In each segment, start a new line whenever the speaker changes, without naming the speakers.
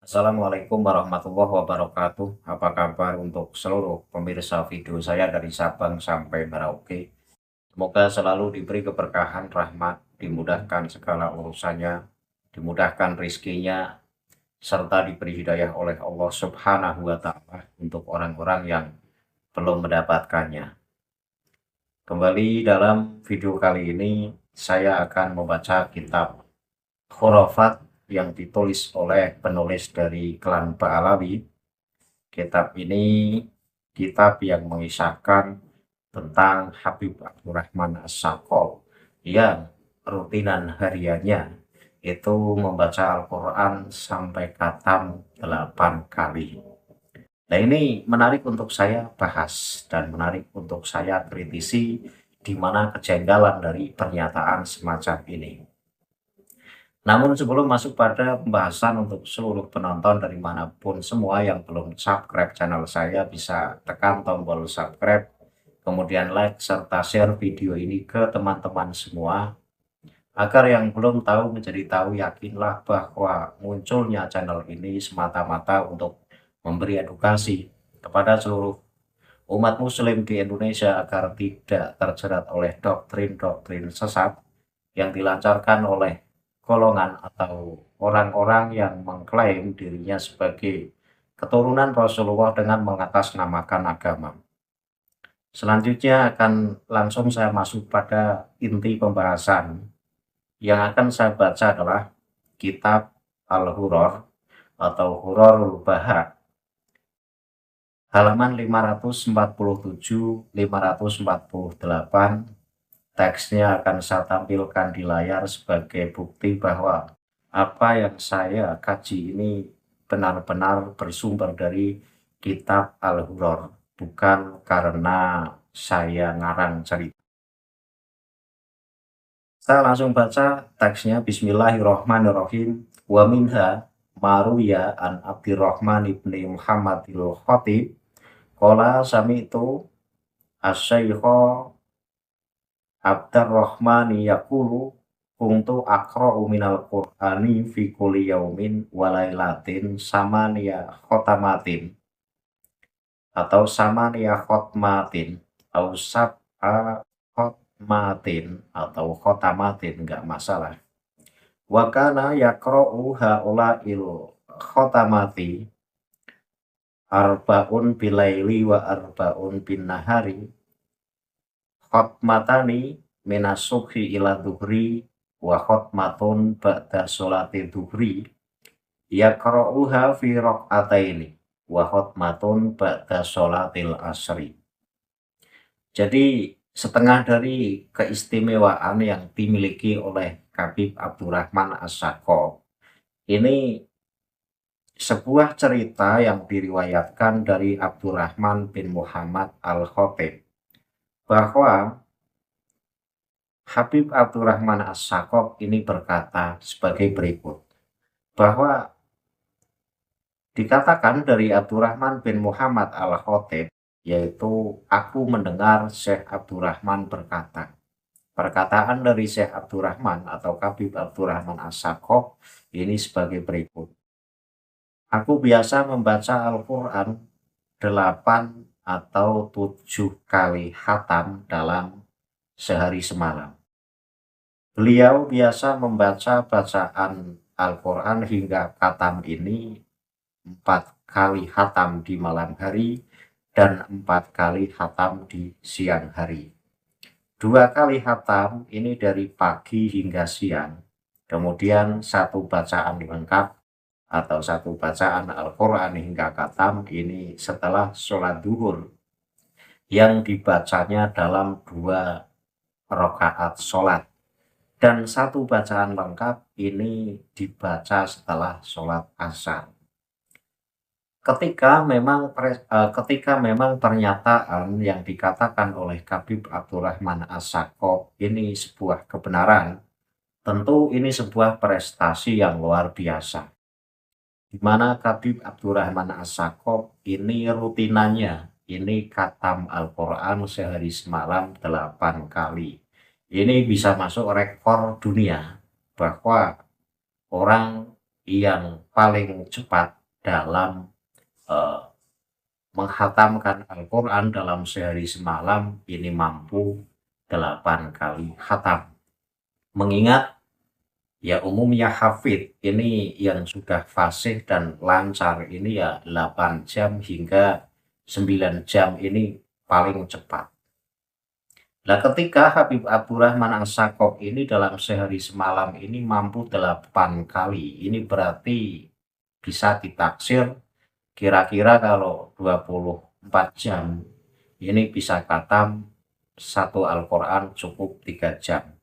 Assalamualaikum warahmatullahi wabarakatuh. Apa kabar untuk seluruh pemirsa video saya dari Sabang sampai Merauke? Semoga selalu diberi keberkahan, rahmat, dimudahkan segala urusannya, dimudahkan rizkinya, serta diberi hidayah oleh Allah Subhanahu wa Ta'ala untuk orang-orang yang belum mendapatkannya. Kembali dalam video kali ini, saya akan membaca kitab Khurafat yang ditulis oleh penulis dari klan Ba'alawi. Kitab ini kitab yang mengisahkan tentang Habib Abdurrahman As-Sakop yang rutinan hariannya itu membaca Al-Quran sampai khatam 8 kali. Nah, ini menarik untuk saya bahas dan menarik untuk saya kritisi di mana kejanggalan dari pernyataan semacam ini. Namun sebelum masuk pada pembahasan untuk seluruh penonton dari manapun semua yang belum subscribe channel saya bisa tekan tombol subscribe, kemudian like serta share video ini ke teman-teman semua, agar yang belum tahu menjadi tahu. Yakinlah bahwa munculnya channel ini semata-mata untuk memberi edukasi kepada seluruh umat muslim di Indonesia agar tidak terjerat oleh doktrin-doktrin sesat yang dilancarkan oleh golongan atau orang-orang yang mengklaim dirinya sebagai keturunan Rasulullah dengan mengatasnamakan agama. Selanjutnya akan langsung saya masuk pada inti pembahasan. Yang akan saya baca adalah kitab Al-Huror atau Hurorul Baha, halaman 547-548. Teksnya akan saya tampilkan di layar sebagai bukti bahwa apa yang saya kaji ini benar-benar bersumber dari kitab Al-Huror, bukan karena saya ngarang cerita. Saya langsung baca teksnya. Bismillahirrahmanirrahim. Wa minha maruya an Abdurrahman ibni Muhammadil Khatib qala sami'tu asy-syaikha Abdurrahmani yaqulu kuntu aqra'u minal Qur'ani fi kulli yaumin wa lailatin samaniya khotamatin atau samaniya khotmatin atau sab'a khotmatin atau khotamatin, enggak masalah. Wa kana yaqra'u haula'il khotamati arba'un bilaili wa arba'un bin nahari khotmatani minasubhi ila duhri wa khotmatun ba'da sholati duhri yaqra'uha fi raq'ataini wa khotmatun ba'da sholatil asri. Jadi setengah dari keistimewaan yang dimiliki oleh Habib Abdurrahman As-Sakop ini sebuah cerita yang diriwayatkan dari Abdurrahman bin Muhammad Al-Khatib bahwa Habib Abdurrahman As-Sakop ini berkata sebagai berikut, bahwa dikatakan dari Abdurrahman bin Muhammad Al-Khatib, yaitu aku mendengar Syekh Abdurrahman berkata. Perkataan dari Syekh Abdurrahman atau Habib Abdurrahman As-Sakop ini sebagai berikut. Aku biasa membaca Al-Quran 8 atau 7 kali khatam dalam sehari semalam. Beliau biasa membaca bacaan Al-Quran hingga khatam ini 4 kali khatam di malam hari dan 4 kali khatam di siang hari. 2 kali khatam ini dari pagi hingga siang. Kemudian 1 bacaan lengkap atau 1 bacaan Al-Quran hingga khatam ini setelah sholat duhur yang dibacanya dalam 2 rakaat sholat. Dan 1 bacaan lengkap ini dibaca setelah sholat asar. Ketika memang pernyataan yang dikatakan oleh Habib Abdurrahman As-Sakop ini sebuah kebenaran, tentu ini sebuah prestasi yang luar biasa. Di mana Habib Abdurrahman As-Sakop ini rutinannya ini khatam Al-Quran sehari semalam 8 kali. Ini bisa masuk rekor dunia bahwa orang yang paling cepat dalam eh, menghatamkan Al-Quran dalam sehari semalam ini mampu 8 kali khatam. Mengingat ya umumnya hafid ini yang sudah fasih dan lancar ini ya 8 jam hingga 9 jam ini paling cepat. Nah, ketika Habib Abdurrahman As-Sakop ini dalam sehari semalam ini mampu 8 kali, ini berarti bisa ditaksir kira-kira kalau 24 jam ini bisa khatam satu Al-Quran cukup 3 jam.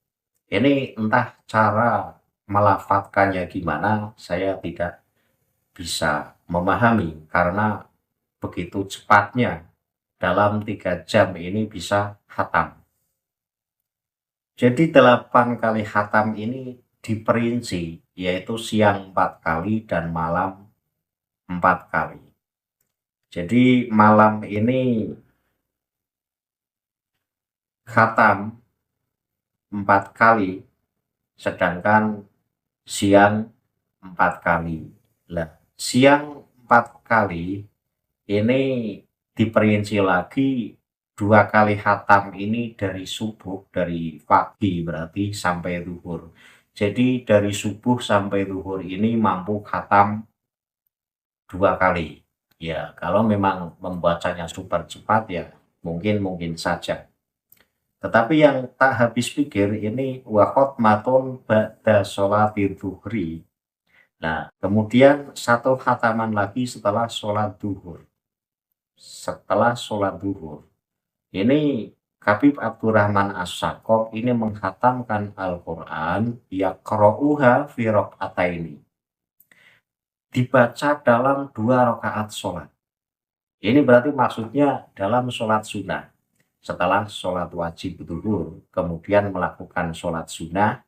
Ini entah cara melafatkannya gimana, saya tidak bisa memahami karena begitu cepatnya dalam 3 jam ini bisa khatam. Jadi 8 kali khatam ini diperinci, yaitu siang 4 kali dan malam 4 kali. Jadi malam ini khatam 4 kali, sedangkan siang 4 kali. Nah, siang 4 kali ini diperinci lagi 2 kali khatam ini dari subuh, dari pagi berarti sampai zuhur. Jadi dari subuh sampai zuhur ini mampu khatam 2 kali. Ya, kalau memang membacanya super cepat ya mungkin saja. Tetapi yang tak habis pikir ini wa matun ba'da sholati zuhri. Nah, kemudian satu khataman lagi setelah sholat zuhur. Setelah sholat zuhur. Ini Habib Abdurrahman As-Sakop ini menghatamkan Al-Quran yaqra'uha fi raq'ataini. Dibaca dalam 2 rakaat sholat. Ini berarti maksudnya dalam sholat sunnah. Setelah sholat wajib zuhur, kemudian melakukan sholat sunnah.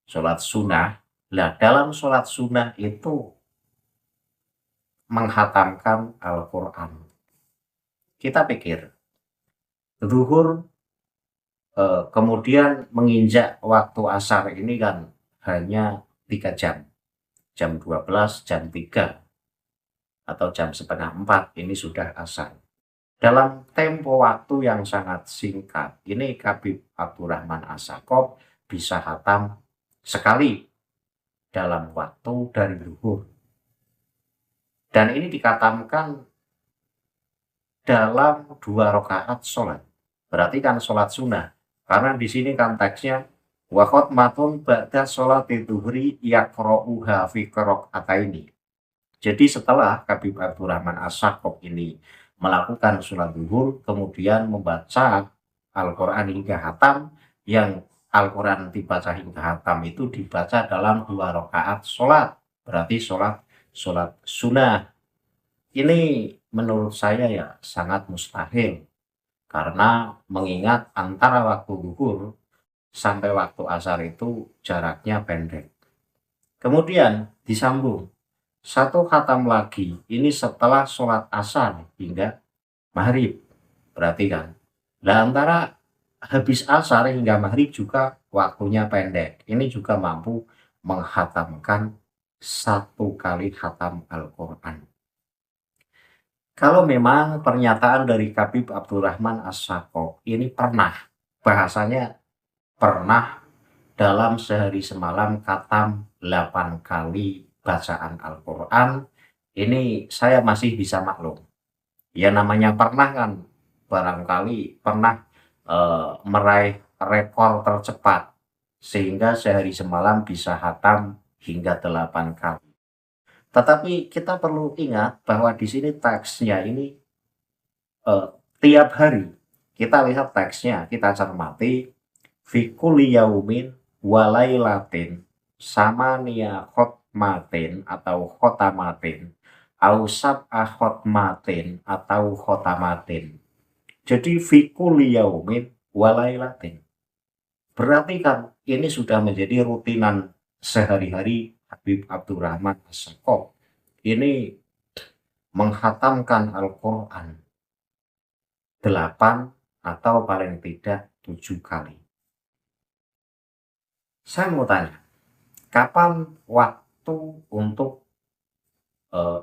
Sholat sunnah, nah dalam sholat sunnah itu menghatamkan Al-Quran. Kita pikir, zuhur kemudian menginjak waktu asar ini kan hanya 3 jam. Jam 12, jam 3, atau jam setengah 4 ini sudah asar. Dalam tempo waktu yang sangat singkat, ini Habib Abdurrahman As-Sakop bisa hatam sekali dalam waktu dari zuhur. Dan ini dikatamkan dalam 2 rakaat sholat. Berarti kan sholat sunnah. Karena di sini kan teksnya wa khatmatun ba'da sholati zuhri yaqra'uha fi qira'ataini. Jadi setelah Habib Abdurrahman As-Sakop ini melakukan sholat zuhur, kemudian membaca Al-Quran hingga hatam, yang Al-Quran dibaca hingga hatam itu dibaca dalam 2 rakaat sholat. Berarti sholat sunnah. Ini menurut saya ya sangat mustahil. Karena mengingat antara waktu zuhur sampai waktu asar itu jaraknya pendek. Kemudian disambung. Satu khatam lagi, ini setelah sholat asar hingga maghrib. Berarti kan. Nah, antara habis asar hingga maghrib juga waktunya pendek. Ini juga mampu menghatamkan 1 kali khatam Al-Quran. Kalau memang pernyataan dari Habib Abdurrahman As-Sakop ini bahasanya pernah dalam sehari semalam khatam 8 kali bacaan Al-Quran, ini saya masih bisa maklum. Ya namanya pernah kan, barangkali pernah meraih rekor tercepat, sehingga sehari semalam bisa khatam hingga 8 kali. Tetapi kita perlu ingat bahwa di sini teksnya ini tiap hari. Kita lihat teksnya, kita cermati fi kulli yaumin wa lailatin samania khotmatin atau khotamatin au sab'a khotmatin atau khotamatin. Jadi fi kulli yaumin wa lailatin. Berarti kan ini sudah menjadi rutinan sehari-hari Habib Abdurrahman As-Sakop ini menghatamkan Al-Quran 8 atau paling tidak 7 kali. Saya mau tanya, kapan waktu untuk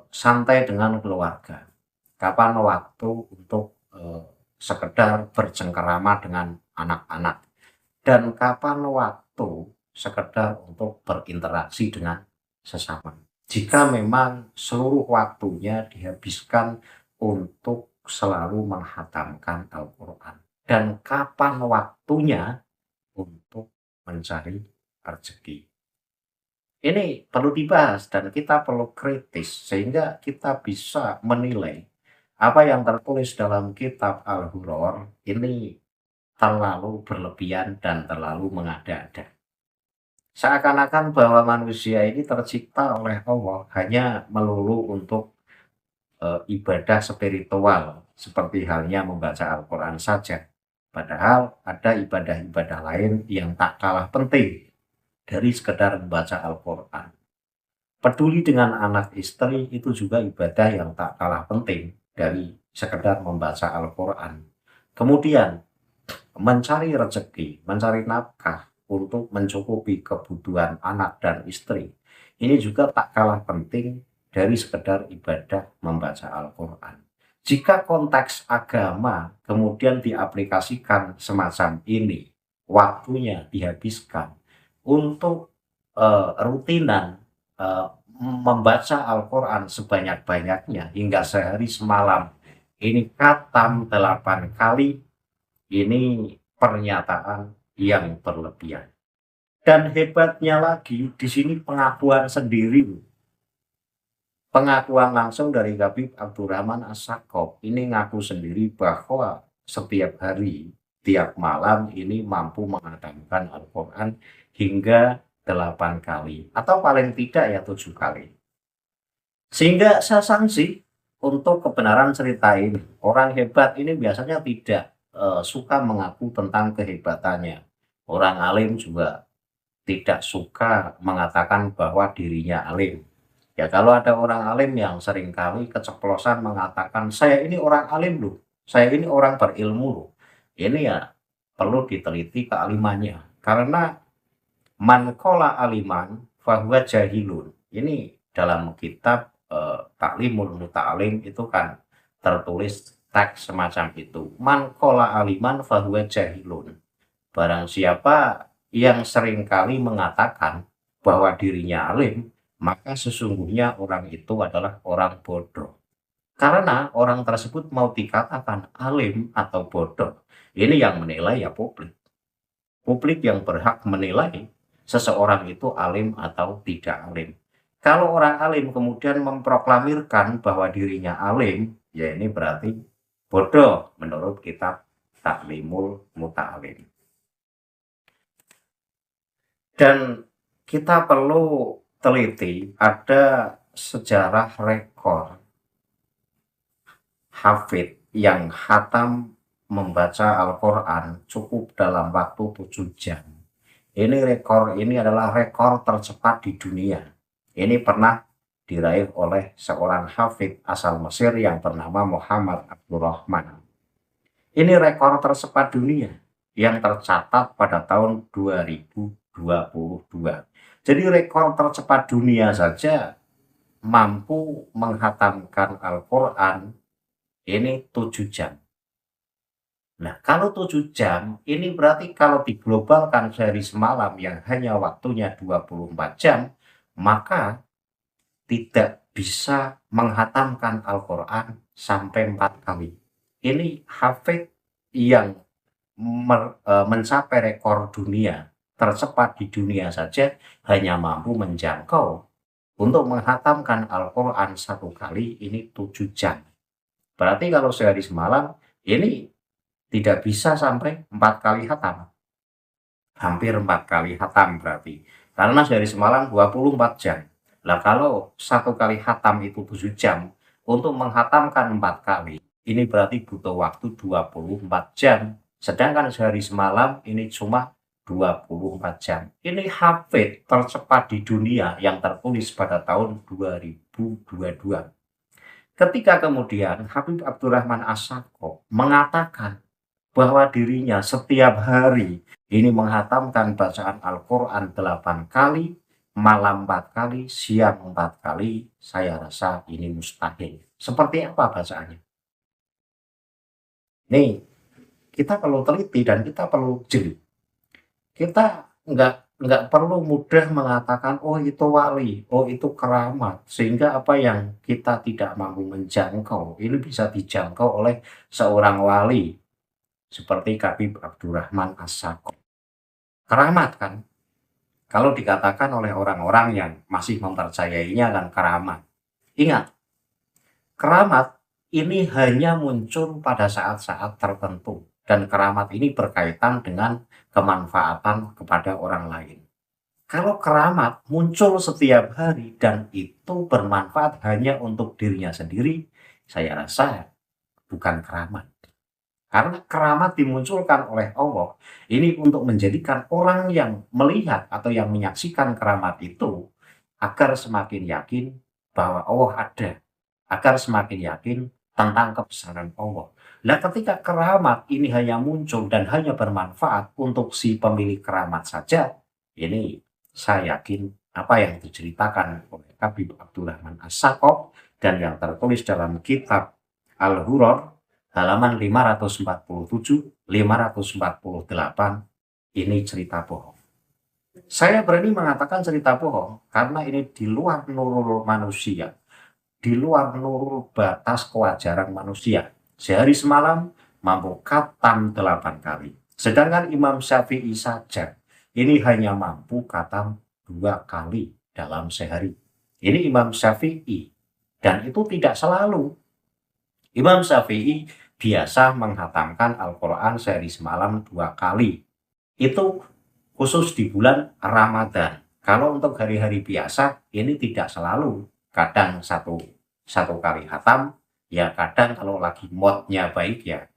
santai dengan keluarga, kapan waktu untuk sekedar bercengkerama dengan anak-anak, dan kapan waktu sekedar untuk berinteraksi dengan sesama. Jika memang seluruh waktunya dihabiskan untuk selalu menghatamkan Al-Quran, dan kapan waktunya untuk mencari rezeki. Ini perlu dibahas dan kita perlu kritis sehingga kita bisa menilai apa yang tertulis dalam kitab Al-Hurr ini terlalu berlebihan dan terlalu mengada-ada. Seakan-akan bahwa manusia ini tercipta oleh Allah hanya melulu untuk ibadah spiritual seperti halnya membaca Al-Quran saja. Padahal ada ibadah-ibadah lain yang tak kalah penting dari sekedar membaca Al-Quran. Peduli dengan anak istri itu juga ibadah yang tak kalah penting dari sekedar membaca Al-Quran. Kemudian mencari rezeki, mencari nafkah untuk mencukupi kebutuhan anak dan istri. Ini juga tak kalah penting dari sekedar ibadah membaca Al-Quran. Jika konteks agama kemudian diaplikasikan semacam ini, waktunya dihabiskan untuk rutinan membaca Al-Quran sebanyak-banyaknya hingga sehari semalam, ini khatam 8 kali, ini pernyataan yang berlebihan. Dan hebatnya lagi, di sini pengakuan sendiri. Pengakuan langsung dari Habib Abdurrahman As-Sakop. Ini ngaku sendiri bahwa setiap hari, tiap malam ini mampu menghatamkan Al-Quran hingga 8 kali. Atau paling tidak ya 7 kali. Sehingga saya sanksi untuk kebenaran cerita ini. Orang hebat ini biasanya tidak suka mengaku tentang kehebatannya. Orang alim juga tidak suka mengatakan bahwa dirinya alim. Ya kalau ada orang alim yang seringkali keceplosan mengatakan, saya ini orang alim loh, saya ini orang berilmu loh. Ini ya perlu diteliti kealimannya. Karena man qala aliman fahuwa jahilun. Ini dalam kitab Taklimul Muta'alim itu kan tertulis teks semacam itu. Man qala aliman fahuwa jahilun. Barang siapa yang seringkali mengatakan bahwa dirinya alim, maka sesungguhnya orang itu adalah orang bodoh. Karena orang tersebut mau dikatakan alim atau bodoh, ini yang menilai ya publik. Publik yang berhak menilai seseorang itu alim atau tidak alim. Kalau orang alim kemudian memproklamirkan bahwa dirinya alim, ya ini berarti bodoh menurut kitab Taklimul Muta'alim. Dan kita perlu teliti, ada sejarah rekor hafid yang khatam membaca Al-Quran cukup dalam waktu 7 jam. Ini rekor ini adalah rekor tercepat di dunia. Ini pernah diraih oleh seorang hafid asal Mesir yang bernama Muhammad Abdurrahman. Ini rekor tercepat dunia yang tercatat pada tahun 2022. Jadi rekor tercepat dunia saja mampu menghatamkan Al-Quran ini 7 jam. Nah, kalau 7 jam, ini berarti kalau diglobalkan sehari semalam yang hanya waktunya 24 jam, maka tidak bisa menghatamkan Al-Quran sampai 4 kali. Ini hafid yang mencapai rekor dunia, tercepat di dunia saja, hanya mampu menjangkau untuk menghatamkan Al-Quran 1 kali, ini 7 jam. Berarti kalau sehari semalam, ini tidak bisa sampai 4 kali hatam. Hampir 4 kali hatam berarti. Karena sehari semalam 24 jam. Nah kalau 1 kali hatam itu 7 jam, untuk menghatamkan 4 kali, ini berarti butuh waktu 24 jam. Sedangkan sehari semalam ini cuma 24 jam. Ini hafid tercepat di dunia yang tertulis pada tahun 2022. Ketika kemudian Habib Abdurrahman As-Sakop mengatakan bahwa dirinya setiap hari ini menghatamkan bacaan Al-Quran 8 kali, malam 4 kali, siang 4 kali, saya rasa ini mustahil. Seperti apa bacaannya? Nih, kita perlu teliti dan kita perlu jeli. Kita nggak perlu mudah mengatakan, "Oh itu wali, oh itu keramat," sehingga apa yang kita tidak mampu menjangkau, ini bisa dijangkau oleh seorang wali seperti Habib Abdurrahman As-Sakaf. Keramat kan? Kalau dikatakan oleh orang-orang yang masih mempercayainya kan keramat. Ingat, keramat ini hanya muncul pada saat-saat tertentu dan keramat ini berkaitan dengan kemanfaatan kepada orang lain. Kalau keramat muncul setiap hari dan itu bermanfaat hanya untuk dirinya sendiri, saya rasa bukan keramat. Karena keramat dimunculkan oleh Allah ini untuk menjadikan orang yang melihat atau yang menyaksikan keramat itu agar semakin yakin bahwa Allah ada, agar semakin yakin tentang kebesaran Allah. Nah, ketika keramat ini hanya muncul dan hanya bermanfaat untuk si pemilik keramat saja, ini saya yakin apa yang diceritakan oleh Habib Abdurrahman As-Sakaf dan yang tertulis dalam kitab Al-Hurr halaman 547, 548, ini cerita bohong. Saya berani mengatakan cerita bohong karena ini di luar nurul manusia, di luar nurul batas kewajaran manusia. Sehari semalam mampu khatam 8 kali. Sedangkan Imam Syafi'i saja ini hanya mampu khatam 2 kali dalam sehari. Ini Imam Syafi'i dan itu tidak selalu. Imam Syafi'i biasa menghatamkan Al-Quran sehari semalam 2 kali. Itu khusus di bulan Ramadan. Kalau untuk hari-hari biasa ini tidak selalu. Kadang satu kali hatam, ya kadang kalau lagi moodnya baik ya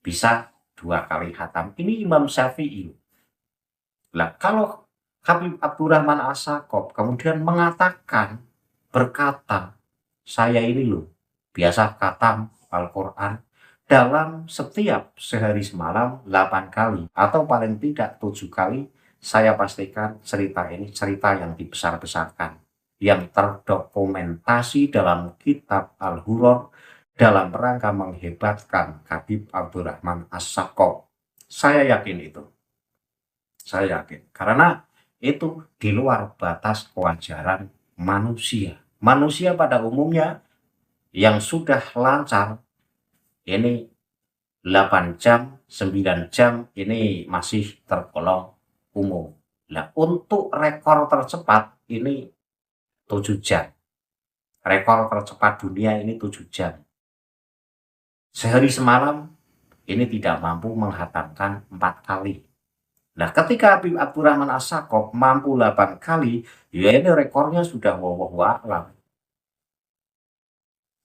bisa 2 kali hatam. Ini Imam Syafi'i. Nah, kalau Habib Abdurrahman As-Sakaf kemudian mengatakan, berkata, saya ini loh biasa khatam Al-Quran dalam setiap sehari semalam 8 kali atau paling tidak 7 kali, saya pastikan cerita ini cerita yang dibesar-besarkan, yang terdokumentasi dalam kitab Al-Hurr dalam rangka menghebatkan Habib Abdurrahman As-Sakaf. Saya yakin itu. Saya yakin. Karena itu di luar batas kewajaran manusia. Manusia pada umumnya yang sudah lancar ini 8 jam, 9 jam ini masih tergolong umum. Nah, untuk rekor tercepat ini 7 jam. Rekor tercepat dunia ini 7 jam. Sehari semalam ini tidak mampu menghatamkan 4 kali. Nah, ketika Habib Abdurrahman As-Sakaf mampu 8 kali, ya ini rekornya sudah wallahu a'lam.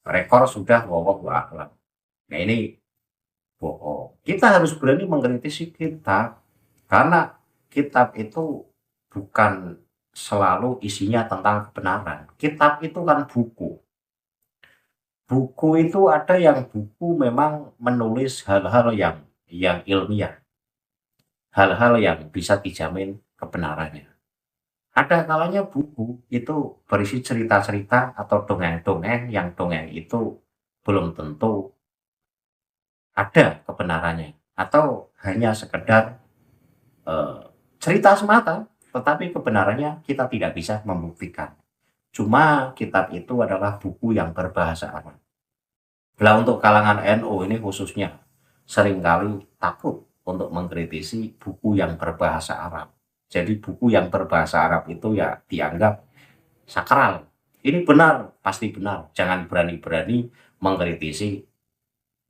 Rekor sudah wallahu a'lam. Nah, ini bohong. Kita harus berani mengkritisi kitab karena kitab itu bukan selalu isinya tentang kebenaran. Kitab itu kan buku. Buku itu ada yang buku memang menulis hal-hal yang ilmiah, hal-hal yang bisa dijamin kebenarannya. Ada kalanya buku itu berisi cerita-cerita atau dongeng-dongeng yang dongeng itu belum tentu ada kebenarannya atau hanya sekedar eh, cerita semata, tetapi kebenarannya kita tidak bisa membuktikan. Cuma kitab itu adalah buku yang berbahasa Arab. Nah, untuk kalangan NU ini khususnya seringkali takut untuk mengkritisi buku yang berbahasa Arab. Jadi buku yang berbahasa Arab itu ya dianggap sakral. Ini benar, pasti benar. Jangan berani-berani mengkritisi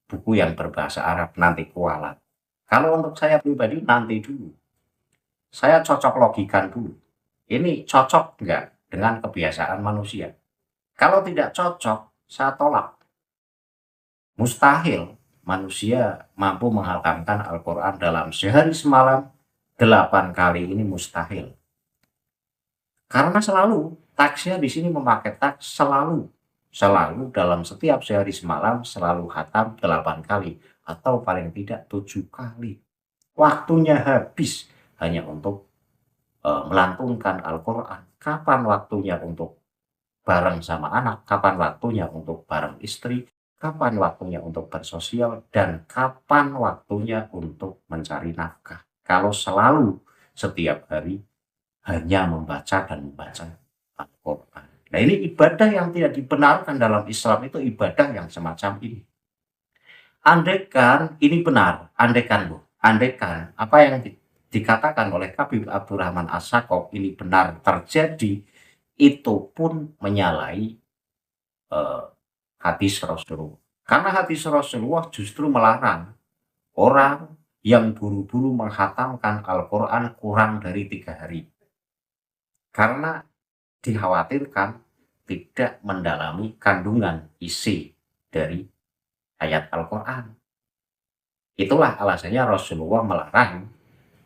buku yang berbahasa Arab, nanti kualat. Kalau untuk saya pribadi nanti dulu. Saya cocok logikan dulu. Ini cocok enggak dengan kebiasaan manusia? Kalau tidak cocok, saya tolak. Mustahil manusia mampu menghatamkan Al-Quran dalam sehari semalam 8 kali, ini mustahil. Karena selalu taksnya di sini memakai taks selalu. Selalu dalam setiap sehari semalam selalu khatam 8 kali atau paling tidak 7 kali. Waktunya habis hanya untuk melantunkan Al-Quran, kapan waktunya untuk bareng sama anak, kapan waktunya untuk bareng istri, kapan waktunya untuk bersosial, dan kapan waktunya untuk mencari nafkah. Kalau selalu setiap hari hanya membaca dan membaca Al-Quran. Nah, ini ibadah yang tidak dibenarkan dalam Islam, itu ibadah yang semacam ini. Andaikan ini benar, andaikan apa yang dikatakan oleh Habib Abdurrahman As-Sakaf ini benar terjadi, itu pun menyalahi hadis Rasulullah. Karena hadis Rasulullah justru melarang orang yang buru-buru menghatamkan Al-Quran kurang dari 3 hari. Karena dikhawatirkan tidak mendalami kandungan isi dari ayat Al-Quran. Itulah alasannya Rasulullah melarang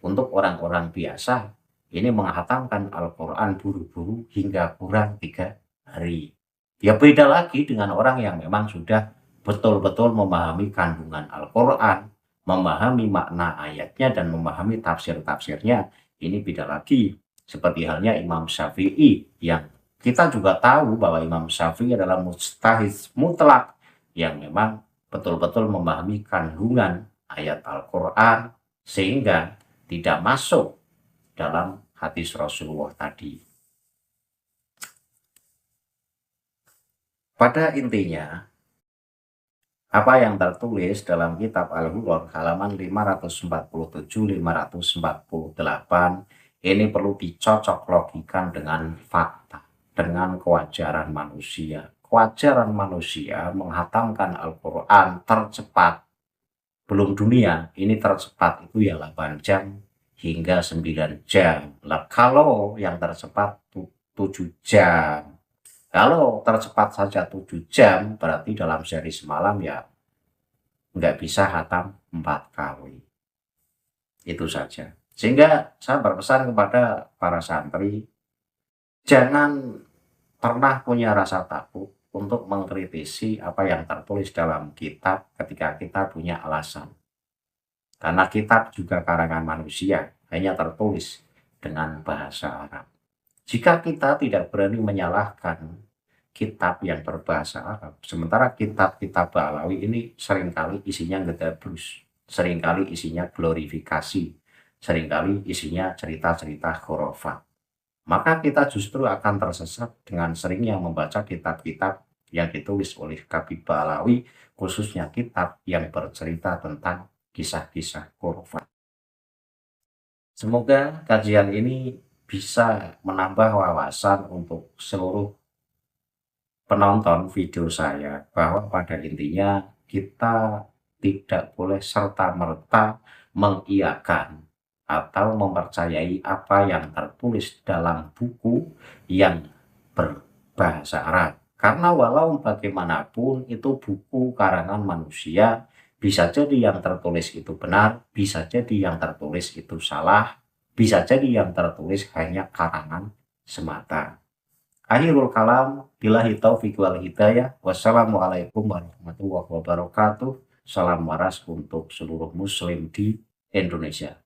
untuk orang-orang biasa ini menghatamkan Al-Quran buru-buru hingga kurang 3 hari. Ya beda lagi dengan orang yang memang sudah betul-betul memahami kandungan Al-Quran, memahami makna ayatnya dan memahami tafsir-tafsirnya. Ini beda lagi. Seperti halnya Imam Syafi'i, yang kita juga tahu bahwa Imam Syafi'i adalah mujtahid mutlak yang memang betul-betul memahami kandungan ayat Al-Quran sehingga tidak masuk dalam hadis Rasulullah tadi. Pada intinya, apa yang tertulis dalam kitab Al-Hurr halaman 547-548 ini perlu dicocok logikan dengan fakta, dengan kewajaran manusia. Kewajaran manusia menghatamkan Al-Quran tercepat, belum dunia, ini tercepat itu ya 8 jam hingga 9 jam. Nah, kalau yang tercepat 7 jam. Kalau tercepat saja 7 jam, berarti dalam sehari semalam ya nggak bisa hatam 4 kali. Itu saja. Sehingga saya berpesan kepada para santri, jangan pernah punya rasa takut untuk mengkritisi apa yang tertulis dalam kitab ketika kita punya alasan. Karena kitab juga karangan manusia, hanya tertulis dengan bahasa Arab. Jika kita tidak berani menyalahkan kitab yang berbahasa Arab, sementara kitab-kitab Ba'alawi ini seringkali isinya ngedabrus, seringkali isinya glorifikasi, seringkali isinya cerita-cerita khurafat, maka kita justru akan tersesat dengan seringnya membaca kitab-kitab yang ditulis oleh Habib Ba'alawi, khususnya kitab yang bercerita tentang kisah-kisah khurafat. Semoga kajian ini bisa menambah wawasan untuk seluruh penonton video saya, bahwa pada intinya kita tidak boleh serta-merta mengiyakan atau mempercayai apa yang tertulis dalam buku yang berbahasa Arab. Karena walau bagaimanapun itu buku karangan manusia, bisa jadi yang tertulis itu benar, bisa jadi yang tertulis itu salah, bisa jadi yang tertulis hanya karangan semata. Akhirul kalam, billahi taufiq wal hidayah. Wassalamualaikum warahmatullahi wabarakatuh. Salam waras untuk seluruh muslim di Indonesia.